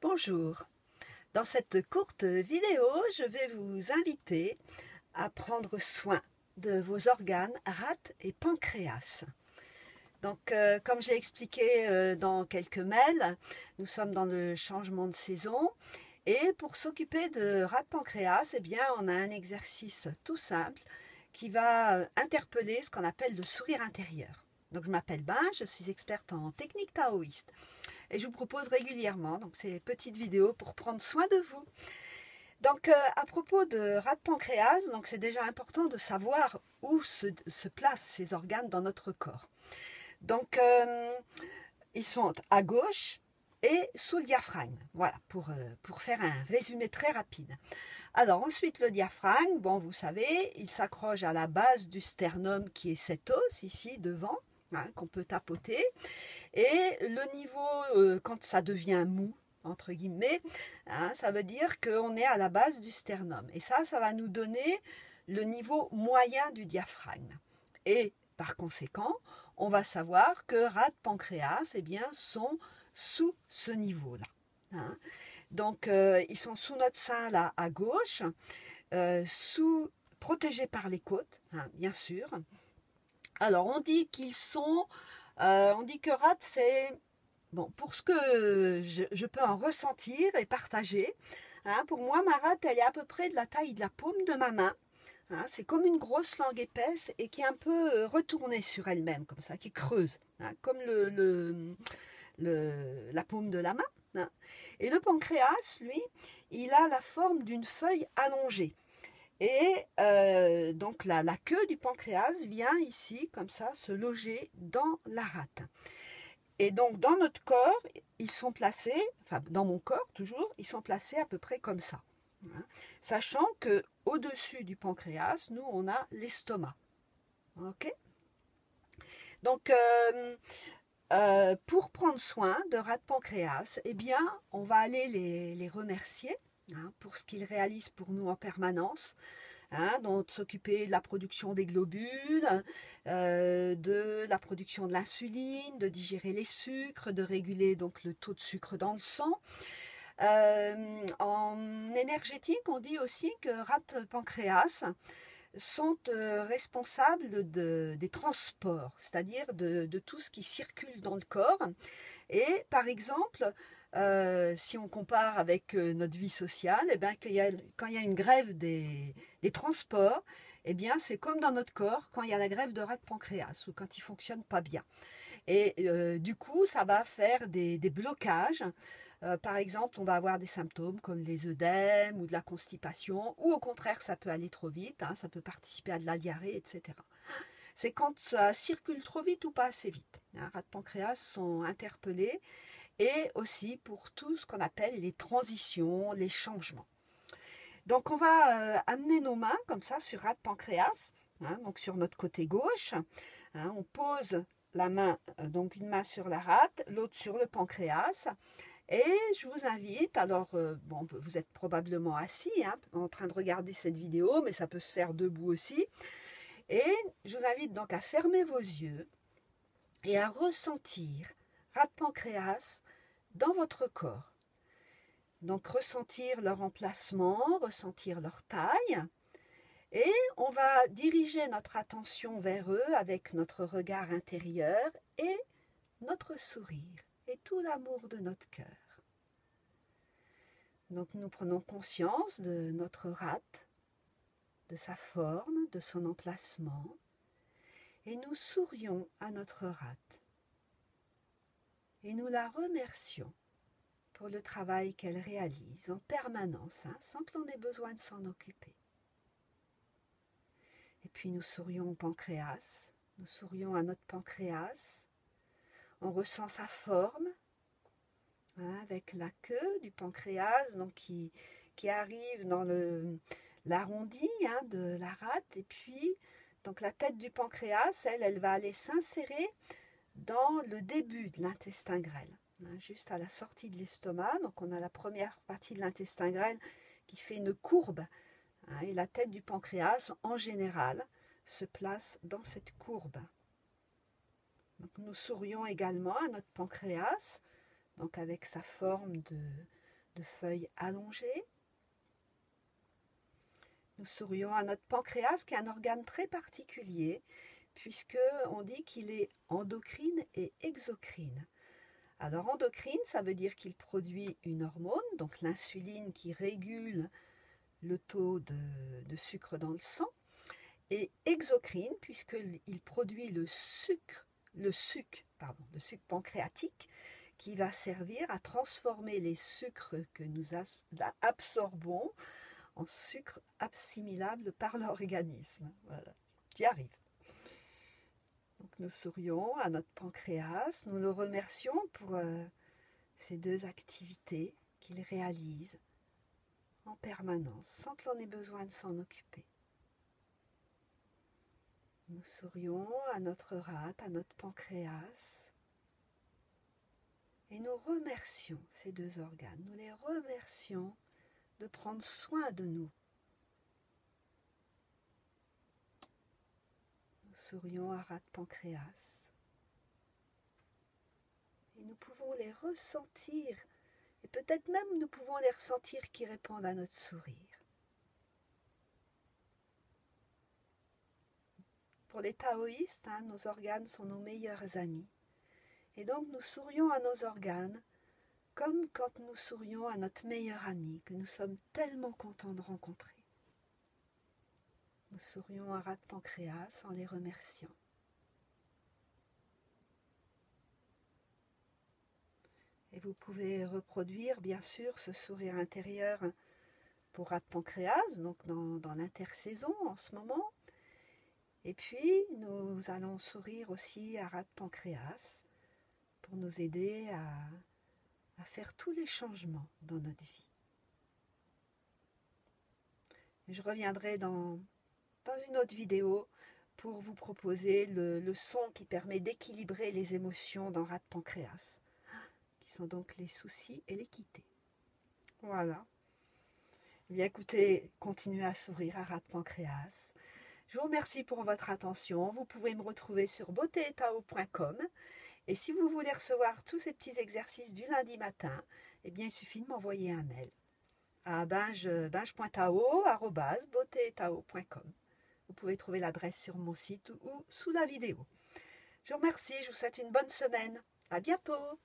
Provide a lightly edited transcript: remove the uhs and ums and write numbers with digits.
Bonjour, dans cette courte vidéo, je vais vous inviter à prendre soin de vos organes rate et pancréas. Donc, comme j'ai expliqué dans quelques mails, nous sommes dans le changement de saison et pour s'occuper de rate-pancréas, eh bien, on a un exercice tout simple qui va interpeller ce qu'on appelle le sourire intérieur. Donc, je m'appelle Ben, je suis experte en technique taoïste et je vous propose régulièrement donc, ces petites vidéos pour prendre soin de vous. Donc, à propos de rate-pancréas, c'est déjà important de savoir où se placent ces organes dans notre corps. Donc, ils sont à gauche et sous le diaphragme. Voilà, pour faire un résumé très rapide. Alors, ensuite, le diaphragme, bon, vous savez, il s'accroche à la base du sternum qui est cet os ici devant, qu'on peut tapoter. Et le niveau, quand ça devient mou, entre guillemets, ça veut dire qu'on est à la base du sternum. Et ça va nous donner le niveau moyen du diaphragme. Et par conséquent, on va savoir que rate-pancréas sont sous ce niveau-là. Donc, ils sont sous notre sein là à gauche, protégés par les côtes, bien sûr. Alors, on dit qu'ils sont... on dit que rate, c'est... Bon, pour ce que je peux en ressentir et partager, pour moi, ma rate, elle est à peu près de la taille de la paume de ma main. C'est comme une grosse langue épaisse et qui est un peu retournée sur elle-même, comme ça, qui creuse, comme la paume de la main. Et le pancréas, lui, il a la forme d'une feuille allongée. Et donc la queue du pancréas vient ici, comme ça, se loger dans la rate. Et donc dans notre corps, ils sont placés, enfin dans mon corps toujours, ils sont placés à peu près comme ça. Sachant que au-dessus du pancréas, nous on a l'estomac. Ok ? Donc pour prendre soin de rate-pancréas, eh bien on va aller les remercier pour ce qu'ils réalisent pour nous en permanence. Donc s'occuper de la production des globules, de la production de l'insuline, de digérer les sucres, de réguler donc le taux de sucre dans le sang. En énergétique, on dit aussi que rate-pancréas sont responsables des transports, c'est-à-dire de tout ce qui circule dans le corps. Et par exemple, si on compare avec notre vie sociale, quand il y a une grève des transports, c'est comme dans notre corps quand il y a la grève de rate-pancréas ou quand il ne fonctionne pas bien. Et du coup, ça va faire des blocages. Par exemple, on va avoir des symptômes comme les œdèmes ou de la constipation, ou au contraire, ça peut aller trop vite, ça peut participer à de la diarrhée, etc. C'est quand ça circule trop vite ou pas assez vite. Rate-pancréas sont interpellés et aussi pour tout ce qu'on appelle les transitions, les changements. Donc on va amener nos mains comme ça sur rate-pancréas, donc sur notre côté gauche. On pose la main, donc une main sur la rate, l'autre sur le pancréas. Et je vous invite, alors vous êtes probablement assis en train de regarder cette vidéo, mais ça peut se faire debout aussi. Et je vous invite donc à fermer vos yeux et à ressentir rate-pancréas dans votre corps. Donc ressentir leur emplacement, ressentir leur taille. Et on va diriger notre attention vers eux avec notre regard intérieur et notre sourire et tout l'amour de notre cœur. Donc nous prenons conscience de notre rate, de sa forme, de son emplacement, et nous sourions à notre rate. Et nous la remercions pour le travail qu'elle réalise en permanence, sans que l'on ait besoin de s'en occuper. Et puis nous sourions au pancréas, nous sourions à notre pancréas, on ressent sa forme, avec la queue du pancréas donc qui arrive dans l'arrondi de la rate, et puis donc la tête du pancréas, elle va aller s'insérer dans le début de l'intestin grêle, juste à la sortie de l'estomac. Donc on a la première partie de l'intestin grêle qui fait une courbe, et la tête du pancréas en général se place dans cette courbe. Donc nous sourions également à notre pancréas, donc avec sa forme de feuilles allongées. Nous sourions à notre pancréas qui est un organe très particulier puisque on dit qu'il est endocrine et exocrine. Alors endocrine, ça veut dire qu'il produit une hormone, donc l'insuline qui régule le taux de sucre dans le sang, et exocrine puisqu'il produit le sucre pancréatique qui va servir à transformer les sucres que nous absorbons en sucre assimilable par l'organisme. Voilà, j'y arrive. Donc nous sourions à notre pancréas, nous le remercions pour ces deux activités qu'il réalise en permanence, sans que l'on ait besoin de s'en occuper. Nous sourions à notre rate, à notre pancréas, et nous remercions ces deux organes, nous les remercions de prendre soin de nous. Nous sourions à rate pancréas, et nous pouvons les ressentir, et peut-être même nous pouvons les ressentir qui répondent à notre sourire. Pour les taoïstes, nos organes sont nos meilleurs amis. Et donc nous sourions à nos organes comme quand nous sourions à notre meilleur ami que nous sommes tellement contents de rencontrer. Nous sourions à rate pancréas en les remerciant. Et vous pouvez reproduire bien sûr ce sourire intérieur pour rate pancréas, donc dans l'intersaison en ce moment. Et puis, nous allons sourire aussi à rate pancréas pour nous aider à faire tous les changements dans notre vie. Je reviendrai dans une autre vidéo pour vous proposer le son qui permet d'équilibrer les émotions dans rate pancréas, qui sont donc les soucis et l'équité. Voilà. Eh bien écoutez, continuez à sourire à rate pancréas. Je vous remercie pour votre attention. Vous pouvez me retrouver sur beautéetao.com. Et si vous voulez recevoir tous ces petits exercices du lundi matin, eh bien, il suffit de m'envoyer un mail à binge.tao@beautéetao.com. Vous pouvez trouver l'adresse sur mon site ou sous la vidéo. Je vous remercie, je vous souhaite une bonne semaine. À bientôt.